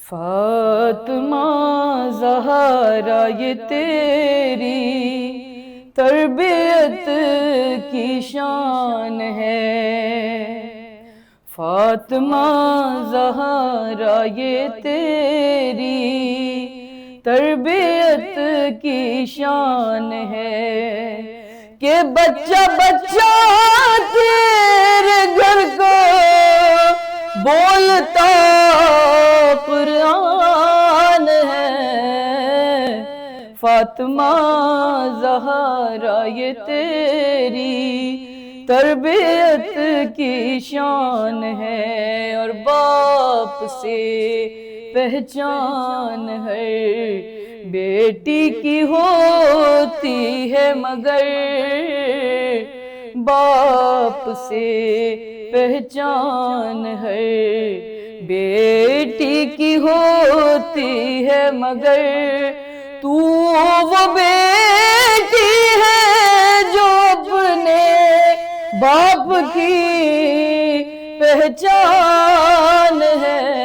فاطمہ زہرا یہ تیری تربیت کی شان ہے، فاطمہ زہرا یہ تیری تربیت کی شان ہے کہ بچہ بچہ تیرے گھر کو بولتا قرآن ہے، فاطمہ زہرا یہ تیری تربیت کی شان ہے، اور باپ سے پہچان ہے بیٹی کی ہوتی ہے، مگر باپ سے پہچان ہے بیٹی کی ہوتی ہے، مگر تو وہ بیٹی ہے جو اپنے باپ کی پہچان ہے،